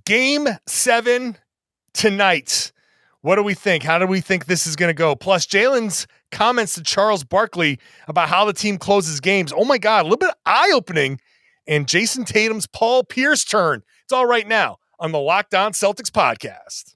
Game 7 tonight. What do we think? How do we think this is going to go? Plus, Jaylen's comments to Charles Barkley about how the team closes games. Oh, my God, a little bit eye-opening. And Jayson Tatum's Paul Pierce turn. It's all right now on the Locked On Celtics podcast.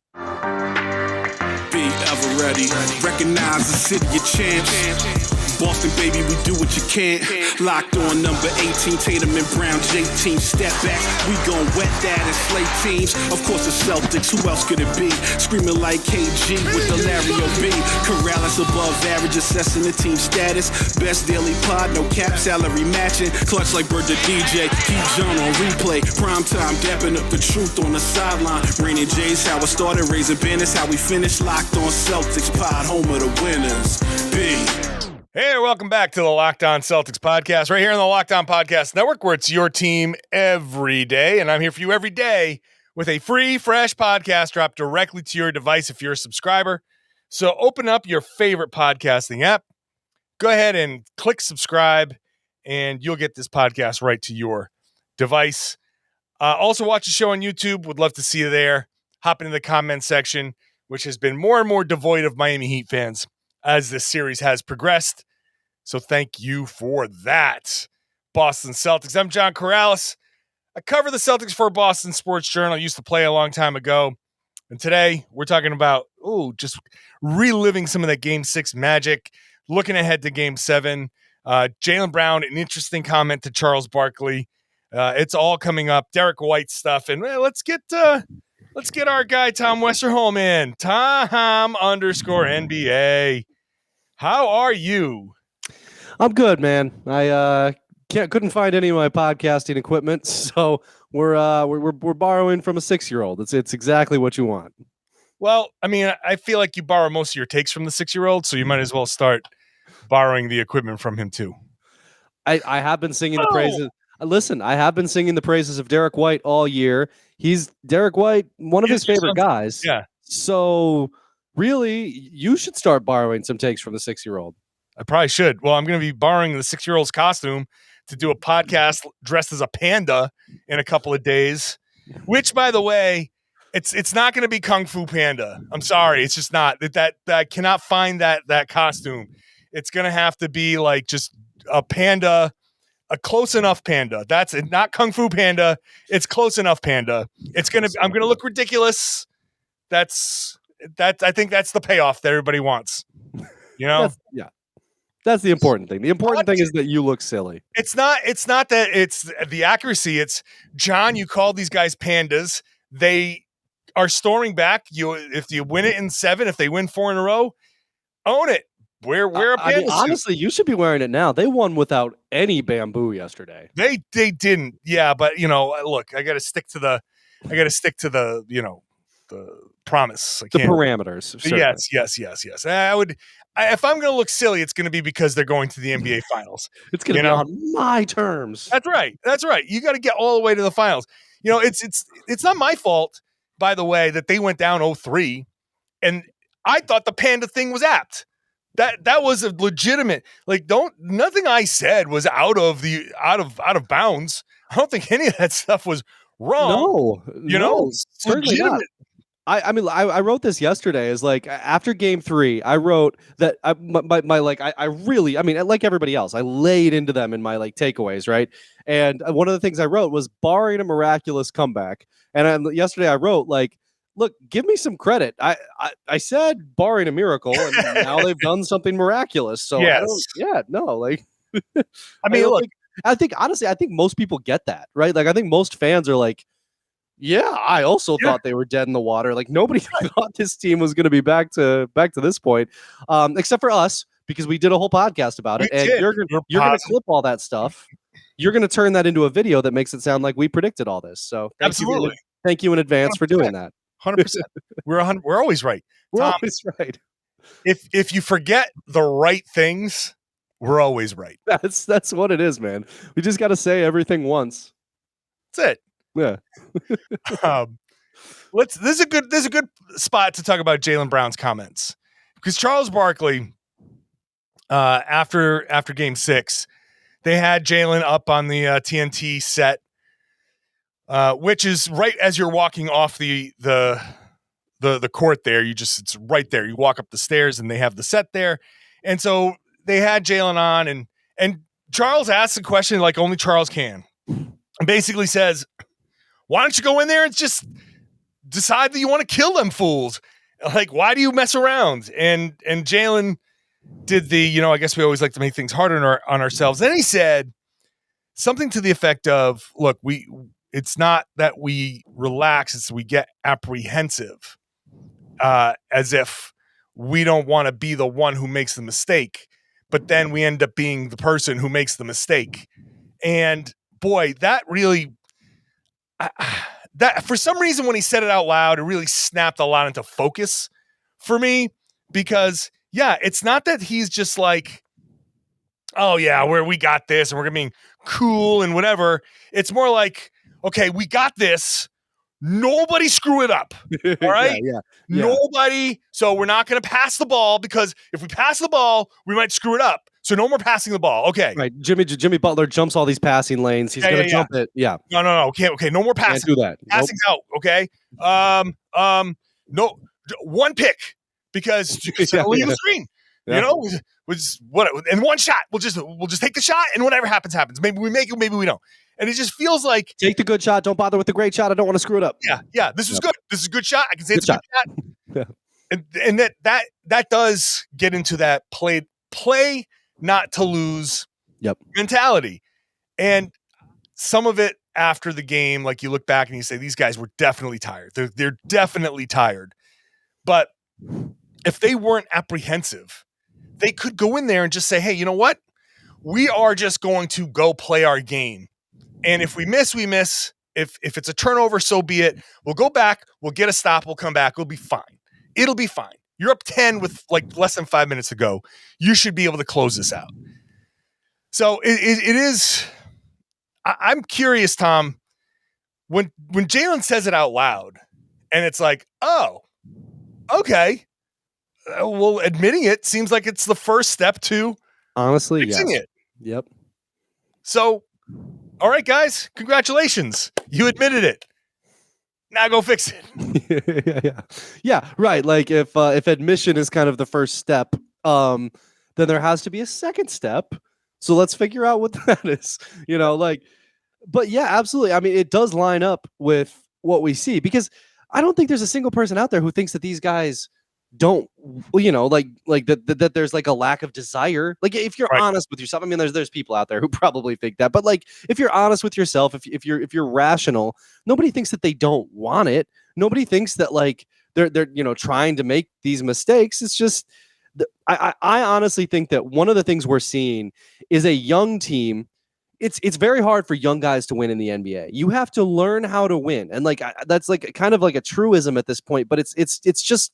Be ever ready. Recognize the city of champs. Boston, baby, we do what you can't. Locked on number 18, Tatum and Brown, J-team, step back. We gon' wet that and slay teams. Of course, the Celtics, who else could it be? Screaming like KG with the Larry O.B. Karalis above average, assessing the team status. Best daily pod, no cap, salary matching. Clutch like Bird the DJ, keep John on replay. Prime time, dapping up the truth on the sideline. Raining J's, how it started, raising banners, how we finished. Locked on Celtics pod, home of the winners. B. Hey, welcome back to the Locked On Celtics podcast, right here on the Locked On Podcast Network, where it's your team every day. And I'm here for you every day with a free, fresh podcast dropped directly to your device if you're a subscriber. So open up your favorite podcasting app, go ahead and click subscribe, and you'll get this podcast right to your device. Also, watch the show on YouTube. Would love to see you there. Hop into the comment section, which has been more and more devoid of Miami Heat fans as this series has progressed. So thank you for that. Boston Celtics. I'm John Karalis. I cover the Celtics for Boston Sports Journal. I used to play a long time ago. And today we're talking about, just reliving some of that Game 6 magic, looking ahead to Game 7. Jaylen Brown, an interesting comment to Charles Barkley. It's all coming up. Derek White stuff. And let's get our guy Tom Westerholm in. Tom_NBA. How are you? I'm good, man. I couldn't find any of my podcasting equipment, so we're borrowing from a 6-year-old. It's exactly what you want. Well, I mean, I feel like you borrow most of your takes from the 6-year-old, so you might as well start borrowing the equipment from him too. I have been singing the praises. Listen, I have been singing the praises of Derek White all year. He's Derek White, one of his favorite guys. Yeah. So really, you should start borrowing some takes from the 6-year-old. I probably should. Well, I'm going to be borrowing the 6-year-old's costume to do a podcast dressed as a panda in a couple of days, which, by the way, it's not going to be Kung Fu Panda. I'm sorry. It's just not. That I cannot find that costume. It's going to have to be like just a panda, a close enough panda. That's it. Not Kung Fu Panda. It's close enough panda. I'm going to look ridiculous. I think that's the payoff that everybody wants. You know? That's the important thing. The important thing is that you look silly. It's not that it's the accuracy. It's, John, you called these guys pandas. They are storming back. If you win it in 7, if they win 4 in a row, own it. Wear a panda suit. Honestly, you should be wearing it now. They won without any bamboo yesterday. They didn't. Yeah, but look, I got to stick to the the promise. The parameters. Yes. If I'm going to look silly, it's going to be because they're going to the NBA Finals. It's going to be on my terms. That's right. You got to get all the way to the finals. It's not my fault, by the way, that they went down 0-3, and I thought the panda thing was apt. That was a legitimate. Nothing I said was out of bounds. I don't think any of that stuff was wrong. No, certainly not. I wrote this yesterday. Is like after Game 3, I wrote that I really, like everybody else, I laid into them in my takeaways, right? And one of the things I wrote was barring a miraculous comeback. And yesterday I wrote look, give me some credit. I said barring a miracle, and now they've done something miraculous. So yes. I think honestly, I think most people get that, right? I think most fans are like, yeah, I also thought they were dead in the water. Nobody thought this team was going to be back to this point, except for us, because we did a whole podcast about it. And you're going to clip all that stuff. You're going to turn that into a video that makes it sound like we predicted all this. So absolutely, thank you in advance 100%. For doing that. 100%. We're always right. We're always right. If you forget the right things, we're always right. That's what it is, man. We just got to say everything once. That's it. Yeah. This is a good spot to talk about Jaylen Brown's comments, because Charles Barkley, after Game 6, they had Jaylen up on the TNT set which is right as you're walking off the court there. It's right there. You walk up the stairs and they have the set there. And so they had Jaylen on and Charles asks a question like only Charles can, and basically says, why don't you go in there and just decide that you want to kill them fools? Like, why do you mess around? And Jaylen did the, I guess we always like to make things harder on ourselves. Then he said something to the effect of, look, it's not that we relax, it's we get apprehensive, as if we don't want to be the one who makes the mistake, but then we end up being the person who makes the mistake. And boy, that really, that for some reason when he said it out loud, it really snapped a lot into focus for me, because it's not that he's just like, oh yeah, we got this and we're gonna be cool and whatever. It's more like, okay, we got this. Nobody screw it up. All right. Yeah. Nobody. So we're not going to pass the ball, because if we pass the ball, we might screw it up. So no more passing the ball. Okay. Right. Jimmy Butler jumps all these passing lanes. He's going to jump it. Yeah. No. Okay. No more passing. Can't do that. Passing's out. Okay. No, one pick, because we have a screen. Yeah. What? And one shot. We'll just take the shot, and whatever happens. Maybe we make it. Maybe we don't. And it just feels like, take the good shot. Don't bother with the great shot. I don't want to screw it up. Yeah. This was good. This is a good shot. I can say it's a good shot. And that does get into that play not to lose mentality. And some of it after the game, like you look back and you say, these guys were definitely tired. They're definitely tired. But if they weren't apprehensive, they could go in there and just say, hey, you know what? We are just going to go play our game. And if we miss, we miss. If it's a turnover, so be it. We'll go back. We'll get a stop. We'll come back. It'll be fine. It'll be fine. You're up 10 with like less than 5 minutes to go. You should be able to close this out. So it is. I'm curious, Tom, when Jaylen says it out loud, and it's like, oh, okay. Well, admitting it seems like it's the first step to honestly fixing it. Yep. So, all right, guys, congratulations. You admitted it. Now go fix it. Yeah. Right. Like if admission is kind of the first step, then there has to be a second step. So let's figure out what that is. But yeah, absolutely. I mean, it does line up with what we see, because I don't think there's a single person out there who thinks that these guys don't, that there's like a lack of desire. Like, if you're honest with yourself, I mean, there's people out there who probably think that, but like, if you're honest with yourself, if you're rational, nobody thinks that they don't want it. Nobody thinks that like they're trying to make these mistakes. It's just, I honestly think that one of the things we're seeing is a young team. It's very hard for young guys to win in the NBA. You have to learn how to win, and like that's like kind of like a truism at this point. But it's just,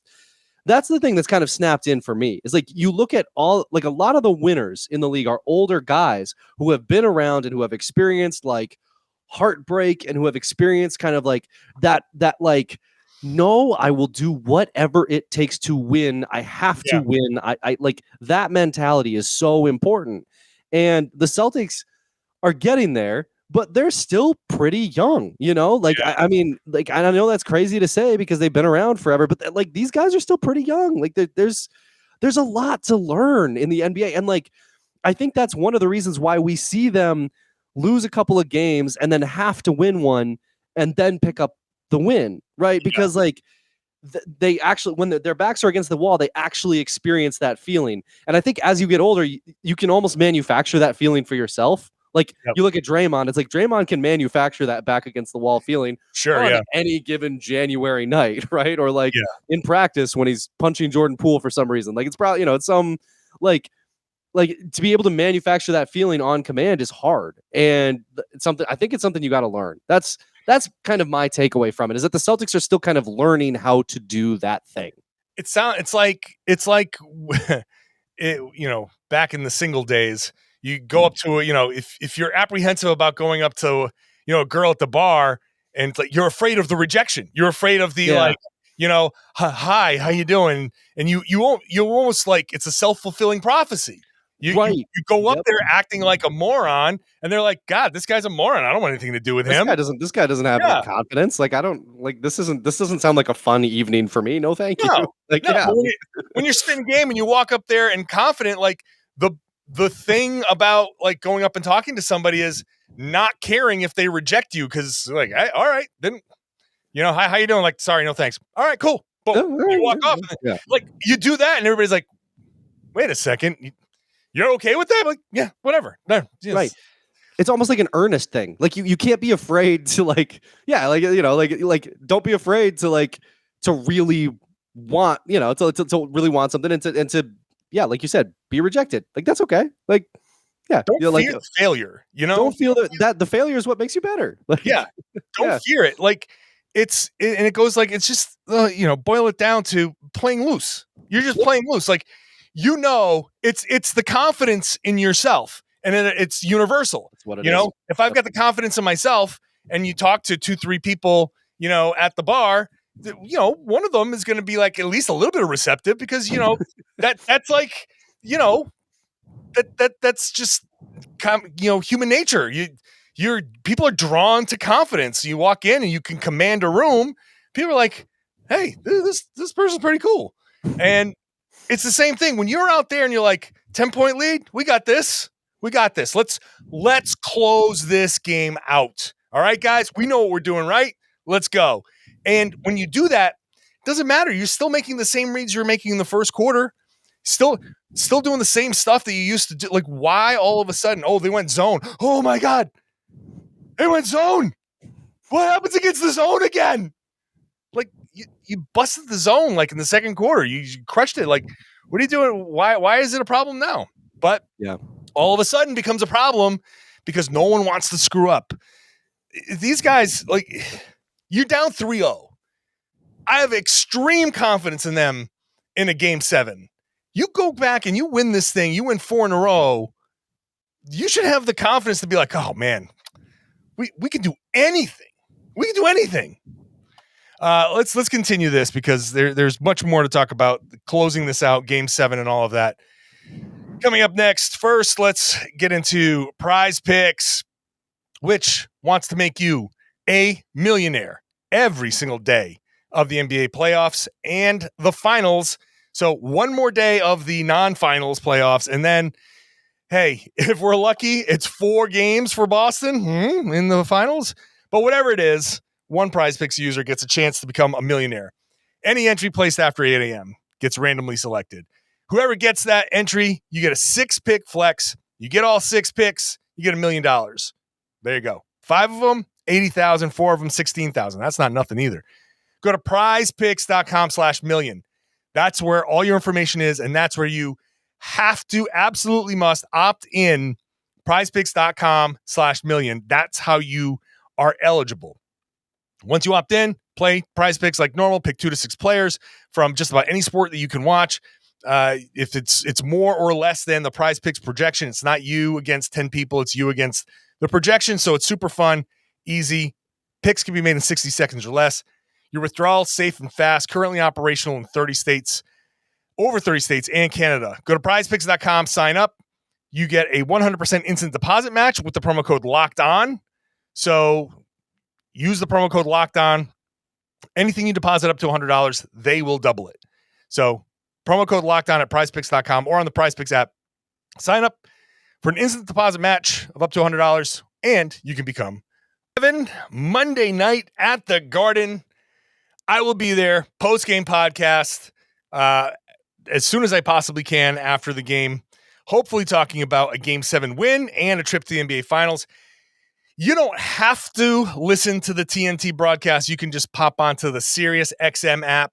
that's the thing that's kind of snapped in for me. Is like, you look at all, like, a lot of the winners in the league are older guys who have been around and who have experienced like heartbreak, and who have experienced kind of like that like, no, I will do whatever it takes to win. I have to win. I like, that mentality is so important. And the Celtics are getting there, but they're still pretty young, I mean, like, I know that's crazy to say because they've been around forever, but like, these guys are still pretty young. Like, there's a lot to learn in the NBA. And like, I think that's one of the reasons why we see them lose a couple of games and then have to win one and then pick up the win, right? Because like, they actually, when their backs are against the wall, they actually experience that feeling. And I think as you get older, you can almost manufacture that feeling for yourself. Like, you look at Draymond, it's like Draymond can manufacture that back against the wall feeling on any given January night, right? Or like in practice when he's punching Jordan Poole for some reason. Like, it's probably, it's some like to be able to manufacture that feeling on command is hard. And I think it's something you got to learn. That's kind of my takeaway from it, is that the Celtics are still kind of learning how to do that thing. It's like back in the single days, you go up to if you're apprehensive about going up to a girl at the bar, and it's like, you're afraid of the rejection, you're afraid of the hi, how you doing, and you almost like, it's a self-fulfilling prophecy. You go up there acting like a moron, and they're like, God, this guy's a moron. I don't want anything to do with him. This guy doesn't have any confidence. Like, I don't like this doesn't sound like a fun evening for me. No, thank you. Like, when you're spitting game and you walk up there and confident, like the thing about like going up and talking to somebody is not caring if they reject you, because like, all right, then how you doing? Like, sorry, no thanks. All right, cool. Boom. You walk off. Like, you do that, and everybody's like, wait a second. You're okay with that? Like, yeah, whatever. No, yes. Right. It's almost like an earnest thing. Like you can't be afraid to like don't be afraid to like to really want, to really want something and to like you said, be rejected. Like, that's okay. Like, don't fear failure. Don't feel that the failure is what makes you better. Like, don't fear it. Like, and it goes like, it's just boil it down to playing loose. You're just playing loose. Like, it's the confidence in yourself, and it's universal. That's what it is. If I've got the confidence in myself, and you talk to 2-3 people, at the bar, one of them is going to be like at least a little bit of receptive, because that's like that's just human nature. People are drawn to confidence. You walk in and you can command a room. People are like, hey, this person's pretty cool, and it's the same thing when you're out there and you're like, 10-point lead. We got this. Let's close this game out. All right, guys, we know what we're doing, right? Let's go. And when you do that, it doesn't matter. You're still making the same reads you were making in the first quarter. Still doing the same stuff that you used to do. Like, why all of a sudden? Oh, they went zone. Oh my God. They went zone. What happens against the zone again? Like, you busted the zone like in the second quarter. You crushed it. Like, what are you doing? Why is it a problem now? But all of a sudden becomes a problem because no one wants to screw up. These guys, like, you're down 3-0. I have extreme confidence in them in a game 7. You go back and you win this thing. You win 4 in a row. You should have the confidence to be like, oh man, we can do anything. We can do anything. Let's continue this, because there's much more to talk about, closing this out, game 7 and all of that. Coming up next, first, let's get into PrizePicks, which wants to make you a millionaire every single day of the NBA playoffs and the finals. So one more day of the non-finals playoffs, and then, hey, if we're lucky, it's 4 games for Boston in the finals. But whatever it is, one PrizePicks user gets a chance to become a millionaire. Any entry placed after 8 a.m. gets randomly selected. Whoever gets that entry, you get a 6-pick flex. You get all 6 picks, you get $1 million. There you go. 5 of them, 80,000. 4 of them, 16,000. That's not nothing either. Go to prizepicks.com/million. That's where all your information is, and that's where you have to, absolutely must opt in. prizepicks.com/million. That's how you are eligible. Once you opt in, play PrizePicks like normal. Pick 2 to 6 players from just about any sport that you can watch. If it's more or less than the PrizePicks projection, it's not you against 10 people. It's you against the projection. So it's super fun, easy. Picks can be made in 60 seconds or less. Your withdrawal safe and fast. Currently operational in 30 states, over 30 states and Canada. Go to prizepicks.com, sign up. You get a 100% instant deposit match with the promo code Locked On. So use the promo code Locked On. Anything you deposit up to $100, they will double it. So promo code Locked On at prizepicks.com or on the PrizePicks app. Sign up for an instant deposit match of up to $100, and you can become Monday night at the Garden. I will be there, post-game podcast, as soon as I possibly can after the game, hopefully talking about a Game 7 win and a trip to the NBA Finals. You don't have to listen to the TNT broadcast. You can just pop onto the SiriusXM app,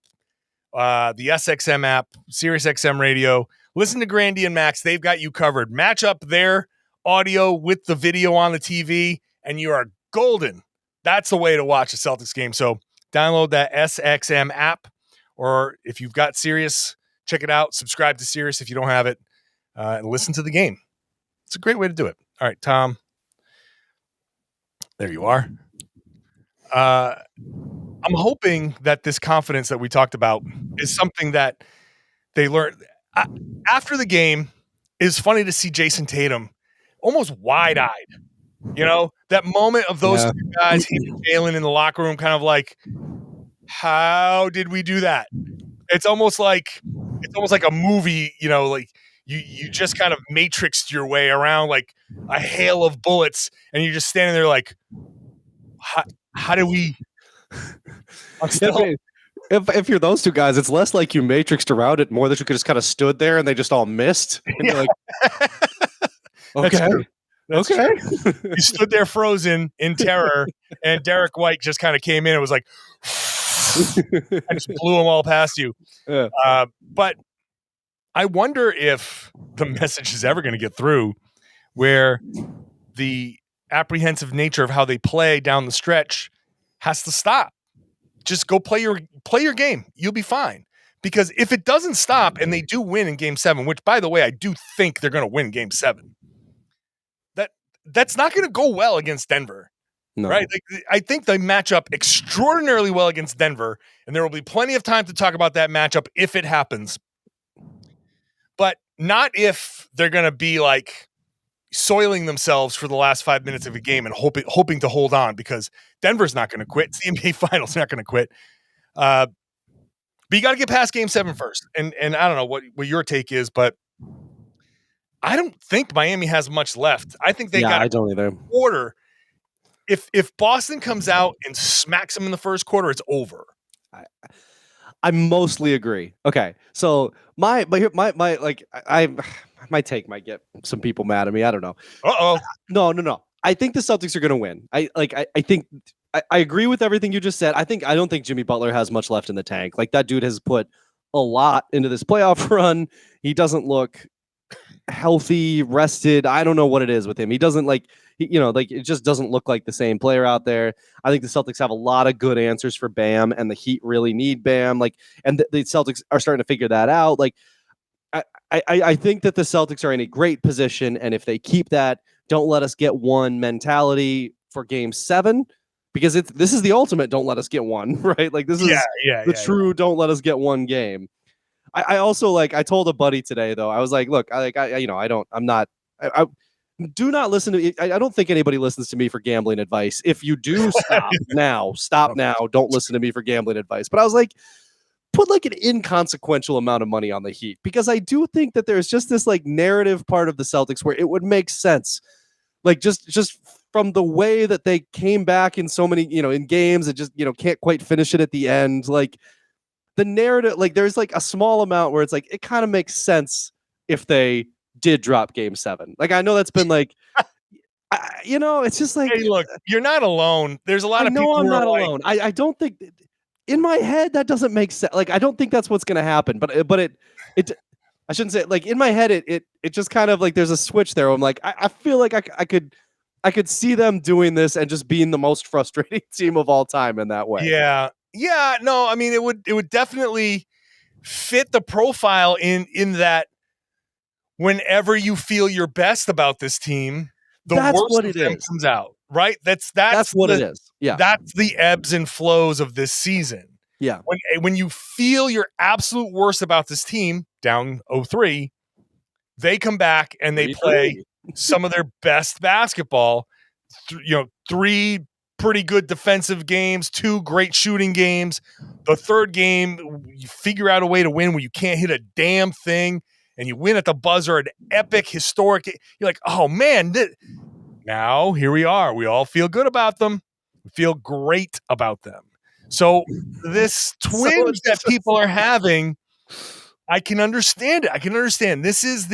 the SXM app, SiriusXM radio. Listen to Grandy and Max. They've got you covered. Match up their audio with the video on the TV, and you are golden. That's the way to watch a Celtics game. So download that SXM app, or if you've got Sirius, check it out. Subscribe to Sirius if you don't have it, and listen to the game. It's a great way to do it. All right, Tom. There you are. I'm hoping that this confidence that we talked about is something that they learned after the game. is funny to see Jayson Tatum almost wide-eyed. You know, that moment of those two guys, he and Jaylen in the locker room, kind of like, how did we do that? It's almost like a movie, you know, like you just kind of matrixed your way around like a hail of bullets, and you're just standing there like, how do we? If you're those two guys, it's less like you matrixed around it, more that you could just kind of stood there and they just all missed. And you're like, okay. That's true. You stood there frozen in terror, and Derek White just kind of came in and was like, I just blew them all past you. Yeah. But I wonder if the message is ever going to get through where the apprehensive nature of how they play down the stretch has to stop. Just go play your game. You'll be fine. Because if it doesn't stop and they do win in Game 7, which, by the way, I do think they're going to win Game 7, that's not going to go well against Denver. No. Right? Like, I think they match up extraordinarily well against Denver, and there will be plenty of time to talk about that matchup if it happens. But not if they're going to be like soiling themselves for the last 5 minutes of a game and hoping to hold on, because Denver's not going to quit. It's the NBA Finals, not going to quit. But you got to get past Game 7 first. And I don't know what your take is, but I don't think Miami has much left. I think they got a quarter. If Boston comes out and smacks them in the first quarter, it's over. I mostly agree. Okay, so my take might get some people mad at me. I don't know. No. I think the Celtics are going to win. I think I agree with everything you just said. I don't think Jimmy Butler has much left in the tank. Like, that dude has put a lot into this playoff run. He doesn't look healthy, rested. I don't know what it is with him. He doesn't it just doesn't look like the same player out there. I think the Celtics have a lot of good answers for Bam, and the Heat really need Bam. Like, and the Celtics are starting to figure that out. Like, I think that the Celtics are in a great position, and if they keep that don't let us get one mentality for Game 7, because this is the ultimate don't let us get one, right? Like, this is true don't let us get one game. I also, like, I told a buddy today, though, I was like, look, do not listen to. I don't think anybody listens to me for gambling advice. If you do, stop now. Don't listen to me for gambling advice. But I was like, put like an inconsequential amount of money on the Heat, because I do think that there's just this like narrative part of the Celtics where it would make sense, like just from the way that they came back in so many, in games and just, can't quite finish it at the end. Like, the narrative, like, there's like a small amount where it's like, it kind of makes sense if they did drop Game 7. Like, I know that's been like, it's just like, hey, look, you're not alone. There's a lot of people. I'm not alone. I don't think in my head that doesn't make sense. Like, I don't think that's what's going to happen, but it I shouldn't say, like, in my head, it just kind of like, there's a switch there. I'm like, I feel like I could see them doing this and just being the most frustrating team of all time in that way. Yeah. No, I mean, it would definitely fit the profile in that whenever you feel your best about this team, that's worst what it is. Comes out, right? That's what it is. Yeah. That's the ebbs and flows of this season. Yeah. When you feel your absolute worst about this team, down 0-3, they come back and they play some of their best basketball. 3 pretty good defensive games, 2 great shooting games. The third game, you figure out a way to win where you can't hit a damn thing, and you win at the buzzer, an epic, historic. You're like, oh man, now here we are. We all feel good about them. We feel great about them. So this twinge that people are having, I can understand it. I can understand. This is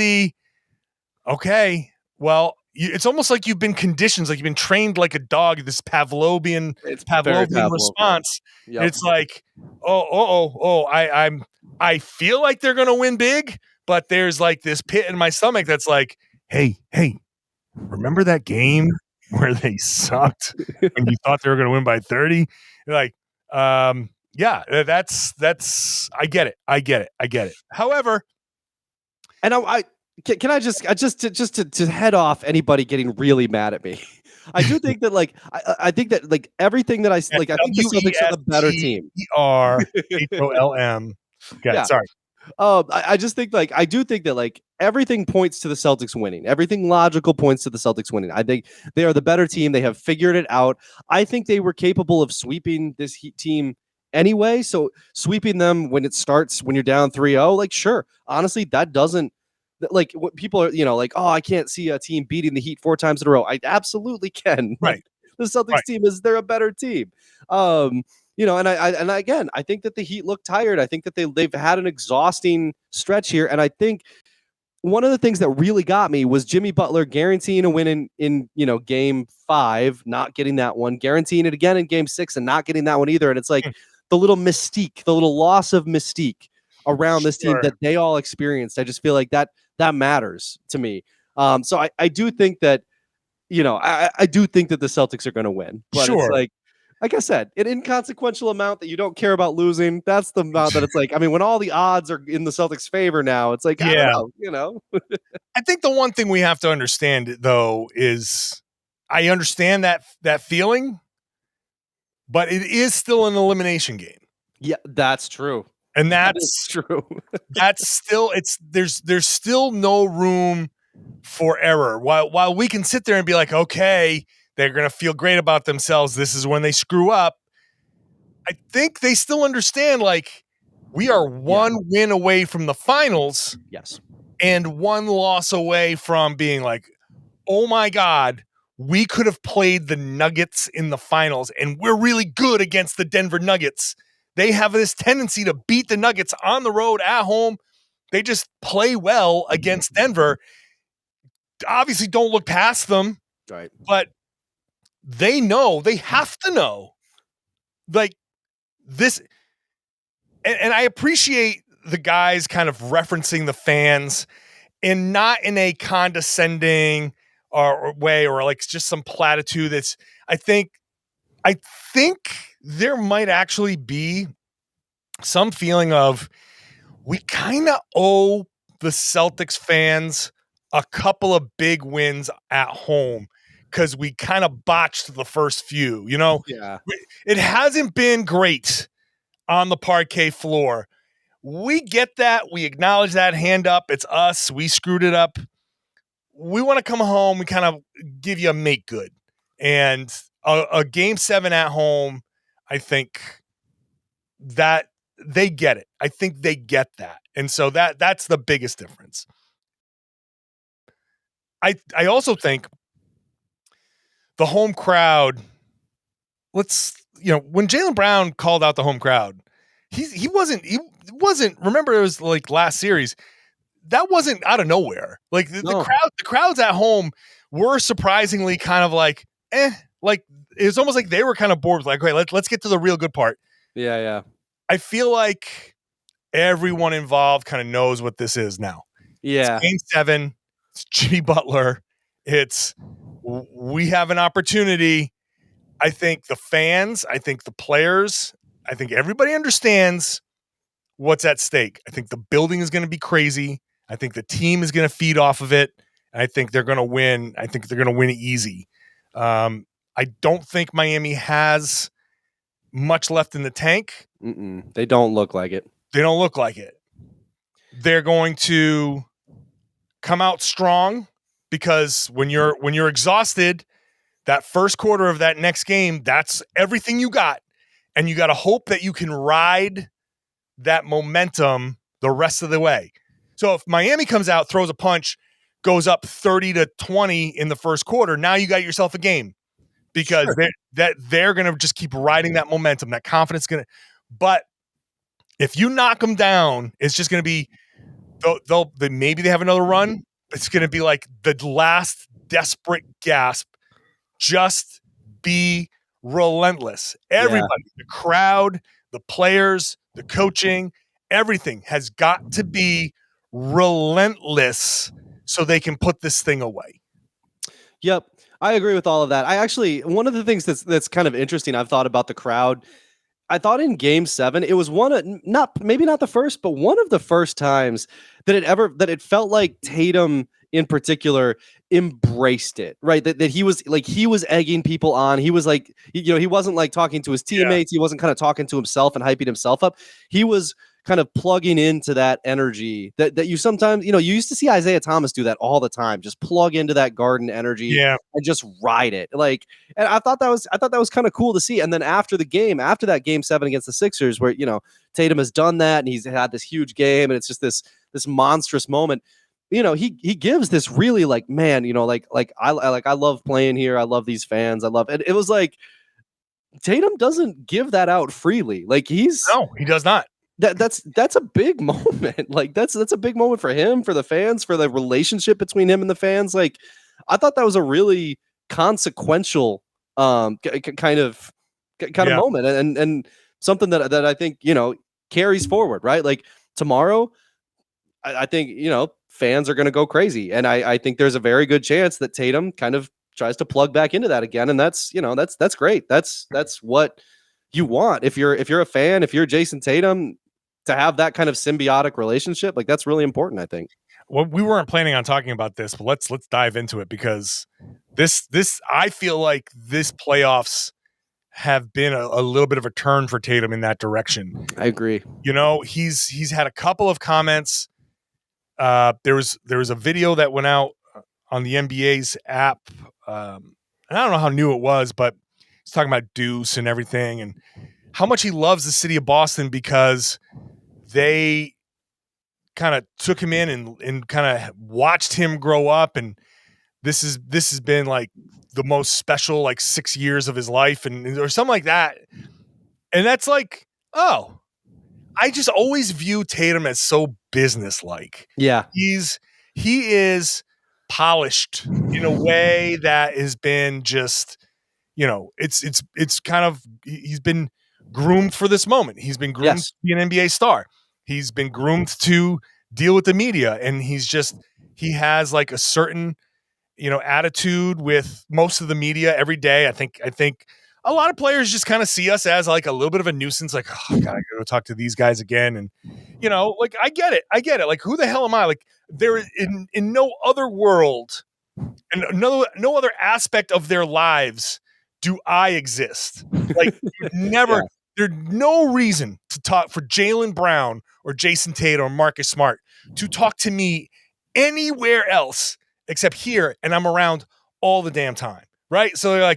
it's almost like you've been conditioned, like you've been trained like a dog, this Pavlovian response. Yep. It's like, I feel like they're going to win big, but there's like this pit in my stomach that's like, hey, remember that game where they sucked when you thought they were going to win by 30? You're like, that's I get it. However, and can I just to head off anity getting really mad at me? I do think that, like, I think that, like, everything that I think the Celtics are the better team. RHOLM. Okay, yeah. Sorry. I just think I do think that everything points to the Celtics winning. Everything logical points to the Celtics winning. I think they are the better team. They have figured it out. I think they were capable of sweeping this Heat team anyway. So sweeping them when you're down 3-0, sure. Honestly, that doesn't what people are, oh, I can't see a team beating the Heat 4 times in a row. I absolutely can. Right. The Celtics team they're a better team. And again, I think that the Heat look tired. I think that they've had an exhausting stretch here. And I think one of the things that really got me was Jimmy Butler guaranteeing a win in game 5, not getting that one, guaranteeing it again in game 6 and not getting that one either. And it's the little mystique, the little loss of mystique around this team that they all experienced. I just feel like that matters to me. So I do think that, I do think that the Celtics are going to win, but it's like I said, an inconsequential amount that you don't care about losing. That's the amount that it's when all the odds are in the Celtics' favor now, it's I don't know, I think the one thing we have to understand, though, is I understand that feeling, but it is still an elimination game. Yeah, that's true. And that's true. That's still there's still no room for error. While we can sit there and be like, okay, they're going to feel great about themselves. This is when they screw up. I think they still understand, we are one win away from the finals. Yes. And one loss away from being oh my God, we could have played the Nuggets in the finals, and we're really good against the Denver Nuggets. They have this tendency to beat the Nuggets on the road, at home. They just play well against Denver. Obviously, don't look past them. Right. But they have to know, this. And I appreciate the guys kind of referencing the fans, and not in a condescending or way or just some platitude. I think there might actually be some feeling of we kind of owe the Celtics fans a couple of big wins at home because we kind of botched the first few. Yeah. It hasn't been great on the parquet floor. We get that. We acknowledge that. Hand up. It's us. We screwed it up. We want to come home. We kind of give you a make good. And a game 7 at home, I think that they get it. I think they get that. And so that's the biggest difference. I also think the home crowd, when Jaylen Brown called out the home crowd, he wasn't, remember it was last series, that wasn't out of nowhere. The crowds at home were surprisingly kind of it was almost like they were kind of bored with okay, let's get to the real good part. Yeah, yeah. I feel like everyone involved kind of knows what this is now. Yeah. It's game 7. It's Jimmy Butler. We have an opportunity. I think the fans, I think the players, I think everybody understands what's at stake. I think the building is going to be crazy. I think the team is going to feed off of it. And I think they're going to win. I think they're going to win easy. I don't think Miami has much left in the tank. They don't look like it. They don't look like it. They're going to come out strong because when you're exhausted, that first quarter of that next game, that's everything you got. And you got to hope that you can ride that momentum the rest of the way. So if Miami comes out, throws a punch, goes up 30-20 in the first quarter, now you got yourself a game because they're going to just keep riding that momentum, that confidence. But if you knock them down, it's just going to be, maybe they have another run. It's going to be like the last desperate gasp. Just be relentless. Everybody, the crowd, the players, the coaching, everything has got to be relentless so they can put this thing away. Yep. I agree with all of that. One of the things that's kind of interesting, I've thought about the crowd. I thought in game 7, it was maybe not the first, but one of the first times that it felt like Tatum in particular embraced it, right? That he was egging people on. He was he wasn't talking to his teammates. He wasn't kind of talking to himself and hyping himself up. He was kind of plugging into that energy that you sometimes, you used to see Isaiah Thomas do that all the time, just plug into that Garden energy and just ride it. And I thought that was kind of cool to see. And then after that game 7 against the Sixers, where, Tatum has done that and he's had this huge game and it's just this monstrous moment. He gives this really man, I love playing here. I love these fans. I love it. It was like Tatum doesn't give that out freely. No, he does not. That's a big moment. That's a big moment for him, for the fans, for the relationship between him and the fans. I thought that was a really consequential kind of moment and something that I think, carries forward, right? Tomorrow, I think, fans are going to go crazy. And I think there's a very good chance that Tatum kind of tries to plug back into that again. And that's great. That's what you want. If you're a fan, if you're Jayson Tatum, to have that kind of symbiotic relationship, that's really important, I think. Well, we weren't planning on talking about this, but let's dive into it, because this I feel like this playoffs have been a little bit of a turn for Tatum in that direction. I agree. He's had a couple of comments. There was a video that went out on the NBA's app. And I don't know how new it was, but he's talking about Deuce and everything and how much he loves the city of Boston because they kind of took him in and kind of watched him grow up. And this has been the most special 6 years of his life or something like that. And that's I just always view Tatum as so business-like. Yeah. He is polished in a way that has been just, it's kind of, he's been groomed for this moment. He's been groomed to be an NBA star. He's been groomed to deal with the media, and he has a certain, attitude with most of the media every day. I think a lot of players just kind of see us as a little bit of a nuisance. Oh, I gotta go talk to these guys again. And, I get it. Who the hell am I? There in no other world and no other aspect of their lives do I exist. Never, there's no reason to talk for Jaylen Brown or Jayson Tatum or Marcus Smart to talk to me anywhere else except here. And I'm around all the damn time. Right. So they're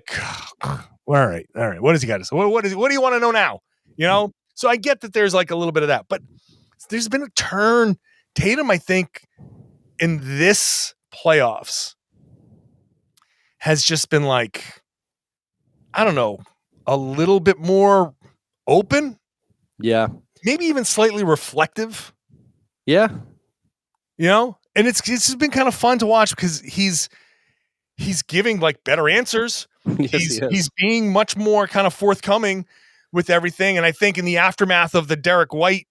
all right. What does he got to say? What do you want to know now? So I get that there's a little bit of that, but there's been a turn. Tatum, I think, in this playoffs has just been I don't know, a little bit more open. Yeah. Maybe even slightly reflective. Yeah. And it's just been kind of fun to watch because he's giving better answers. Yes, he's being much more kind of forthcoming with everything. And I think in the aftermath of the Derek White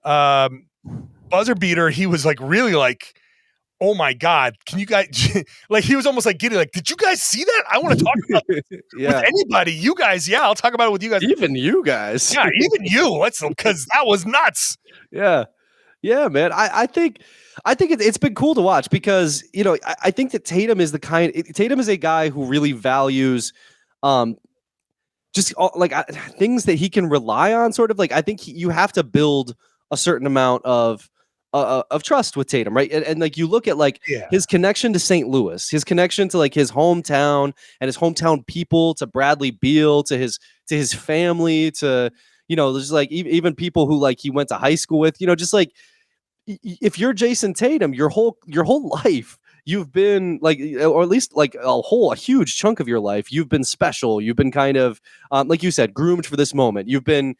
buzzer beater, he was really oh my God, can you guys he was almost giddy, did you guys see that? I want to talk about this with anybody. You guys, I'll talk about it with you guys. Even you guys. Yeah, even you. Because that was nuts. Yeah. Yeah, man. I think it's been cool to watch because, I think that Tatum is Tatum is a guy who really values just things that he can rely on, sort of I think you have to build a certain amount of trust with Tatum, right? And you look at his connection to St. Louis, his connection to his hometown and his hometown people, to Bradley Beal, to his family, to there's even people who he went to high school with, just if you're Jayson Tatum, your whole life you've been or at least a huge chunk of your life, you've been special. You've been kind of like you said, groomed for this moment. You've been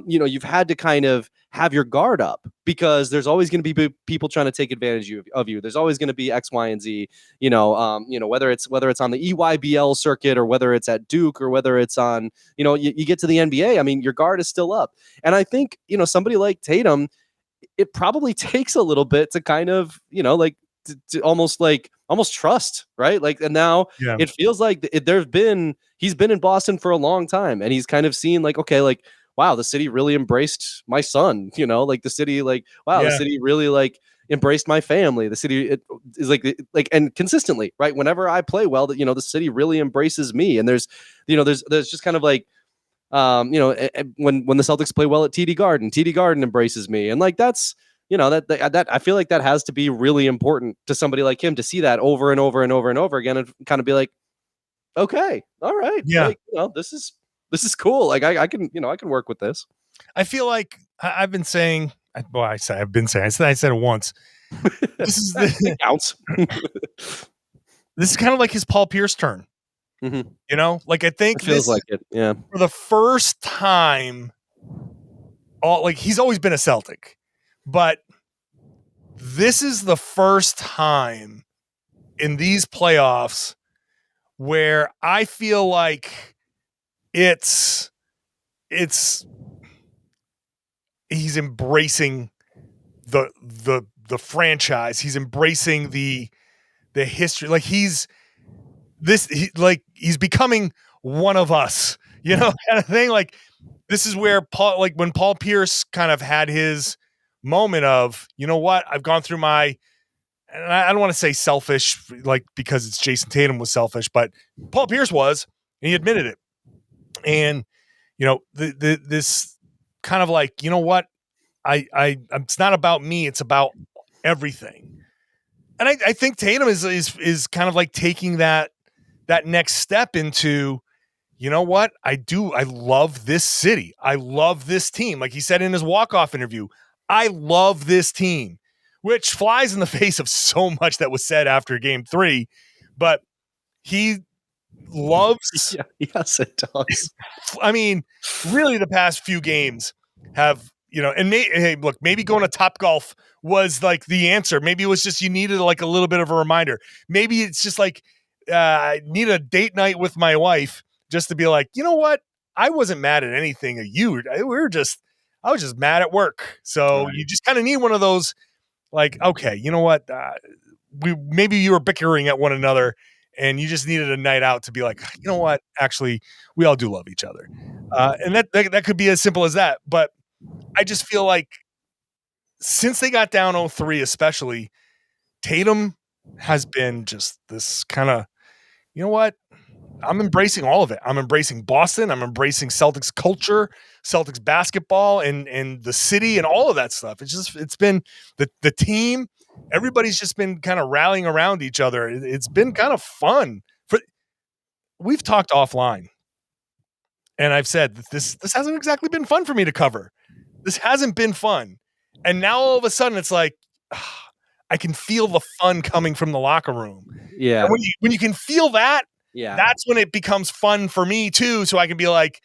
you've had to kind of have your guard up because there's always going to be people trying to take advantage of you. There's always going to be X, Y, and Z, whether it's on the EYBL circuit or whether it's at Duke or whether it's on, you get to the NBA. I mean, your guard is still up. And I think, somebody like Tatum, it probably takes a little bit to kind of, to almost trust, right? And now it feels like he's been in Boston for a long time and he's kind of seen okay, wow, the city really embraced my son, the city, wow, the city really embraced my family. The city is and consistently, right? Whenever I play well, the city really embraces me. And there's just kind of When the Celtics play well at TD Garden embraces me, and like that's that I feel like that has to be really important to somebody like him to see that over and over and over and over again, and kind of be like, okay, all right, Yeah, this is cool. Like I can work with this. I feel like I've been saying. Well, I said it once. This is That counts. This is kind of like his Paul Pierce turn. Mm-hmm. Like I think it feels like it. Yeah. For the first time, he's always been a Celtic, but this is the first time in these playoffs where I feel like he's embracing the franchise. He's embracing the history. Like he's becoming one of us, kind of thing. Like this is where when Paul Pierce kind of had his moment of, you know what, I've gone through and I don't want to say selfish, like because it's Jayson Tatum was selfish, but Paul Pierce was, and he admitted it. And this kind of like, you know what, it's not about me, it's about everything. And I think Tatum is kind of like taking that next step into, you know what, I love this city. I love this team. Like he said in his walk-off interview, I love this team, which flies in the face of so much that was said after game 3, but he loves. Yeah, yes, it does. I mean, really the past few games have, and hey, look, maybe going to Topgolf was like the answer. Maybe it was just, you needed like a little bit of a reminder. Maybe it's just like, I need a date night with my wife just to be like, you know what? I wasn't mad at anything of you. I was just mad at work. So You just kind of need one of those, like, okay, you know what? Maybe you were bickering at one another and you just needed a night out to be like, you know what? Actually, we all do love each other. And that could be as simple as that. But I just feel like since they got down 0-3, especially, Tatum has been just this kind of, you know what? I'm embracing all of it. I'm embracing Boston. I'm embracing Celtics culture, Celtics basketball, and the city and all of that stuff. It's been the team. Everybody's just been kind of rallying around each other. It's been kind of fun. We've talked offline, and I've said that this hasn't exactly been fun for me to cover. This hasn't been fun. And now all of a sudden it's like, I can feel the fun coming from the locker room. Yeah. And when you can feel that, yeah, that's when it becomes fun for me too. So I can be like,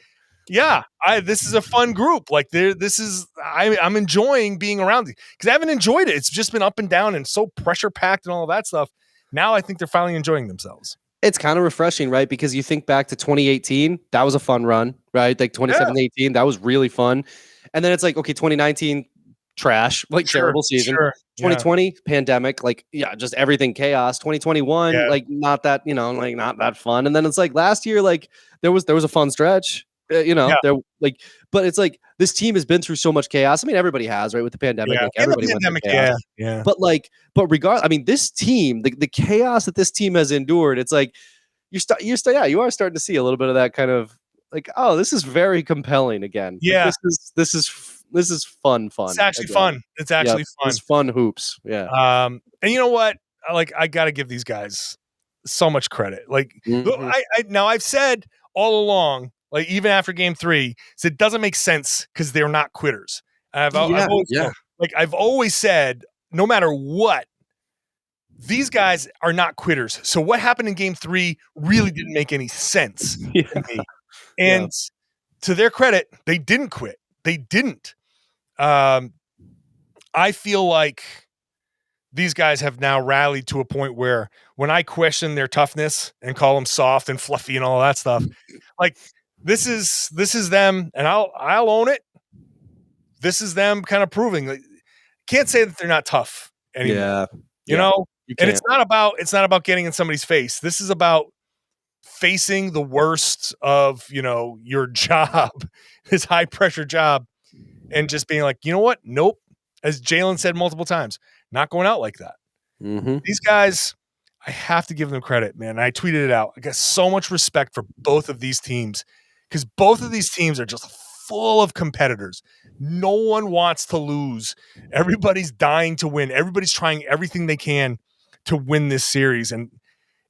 yeah, this is a fun group. Like I'm enjoying being around it because I haven't enjoyed it. It's just been up and down and so pressure packed and all of that stuff. Now I think they're finally enjoying themselves. It's kind of refreshing, right? Because you think back to 2018, that was a fun run, right? Like 2017-18, that was really fun. And then it's like, okay, 2019, trash, like terrible season. Sure. 2020, pandemic, like, just everything chaos. 2021, like not that, like not that fun. And then it's like last year, like there was a fun stretch, there like, but it's like this team has been through so much chaos. I mean, everybody has, right? With the pandemic, like everybody went through chaos. Yeah. But regardless, I mean, this team, the chaos that this team has endured, it's like you are starting to see a little bit of that kind of like, oh, this is very compelling again. Yeah. Like, this is fun. It's actually fun. It's actually fun. It's fun hoops. Yeah. And you know what? I got to give these guys so much credit. Like, now I've said all along, like even after game 3, it doesn't make sense because they're not quitters. I've always said, no matter what, these guys are not quitters. So what happened in game 3 really didn't make any sense to me. And to their credit, they didn't quit. They didn't. I feel like these guys have now rallied to a point where when I question their toughness and call them soft and fluffy and all that stuff, like this is them, and I'll own it. This is them kind of proving. Like, can't say that they're not tough anymore. Yeah. You know, and it's not about getting in somebody's face. This is about facing the worst of, your job, this high pressure job, and just being like, you know what? Nope. As Jaylen said multiple times, not going out like that. Mm-hmm. These guys, I have to give them credit, man. I tweeted it out. I got so much respect for both of these teams because both of these teams are just full of competitors. No one wants to lose. Everybody's dying to win. Everybody's trying everything they can to win this series. And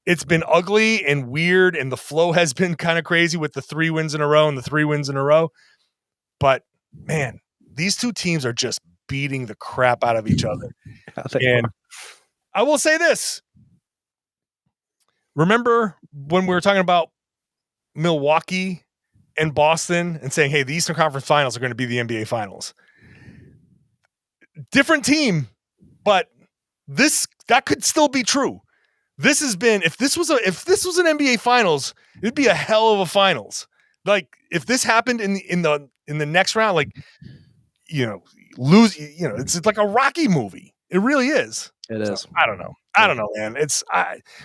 it's been ugly and weird, and the flow has been kind of crazy with the 3 wins in a row and the 3 wins in a row. But, man, these two teams are just beating the crap out of each other. And I will say this. Remember when we were talking about Milwaukee and Boston and saying, hey, the Eastern Conference Finals are going to be the NBA Finals? Different team, but that could still be true. This has been, if this was an NBA Finals, it'd be a hell of a finals. Like, if this happened in the next round, like, it's like a Rocky movie. It really is. It is. I don't know. I don't know, man.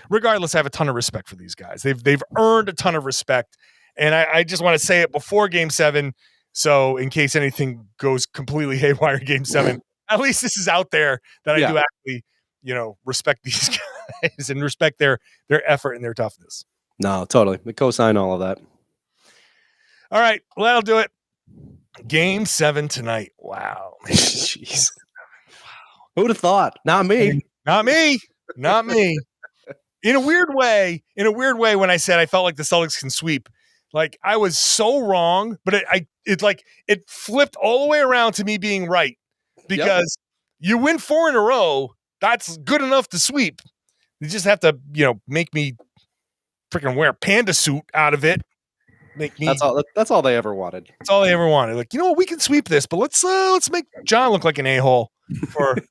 Regardless, I have a ton of respect for these guys. They've earned a ton of respect. And I just want to say it before Game 7. So in case anything goes completely haywire in Game 7, at least this is out there that I do actually, respect these guys and respect their effort and their toughness. No, totally. We co-sign all of that. All right. Well, that'll do it. Game 7 tonight. Wow. Jeez. Who would have thought? Not me. Not me. Not me. In a weird way, when I said I felt like the Celtics can sweep, like, I was so wrong, but it flipped all the way around to me being right, because you win 4 in a row. That's good enough to sweep. You just have to, make me freaking wear a panda suit out of it. That's all they ever wanted. That's all they ever wanted. Like, we can sweep this, but let's make John look like an a-hole for a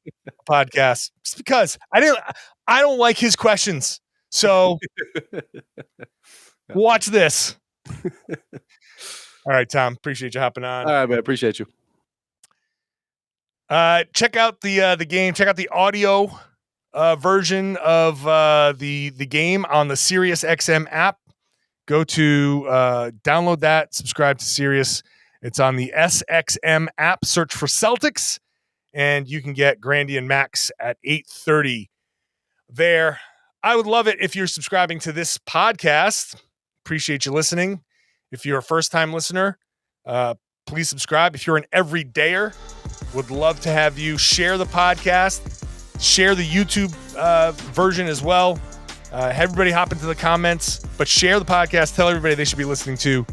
podcast. Just because I don't like his questions. So watch this. All right, Tom. Appreciate you hopping on. All right, man. Appreciate you. Check out the game. Check out the audio version of the game on the SiriusXM app. Go to download that. Subscribe to Sirius. It's on the SXM app. Search for Celtics, and you can get Grandy and Max at 8:30 there. I would love it if you're subscribing to this podcast. Appreciate you listening. If you're a first-time listener, please subscribe. If you're an everydayer, would love to have you share the podcast, share the YouTube version as well. Have everybody hop into the comments, but share the podcast. Tell everybody they should be listening to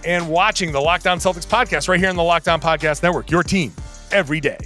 and watching the Locked On Celtics podcast right here on the Locked On Podcast Network. Your team every day.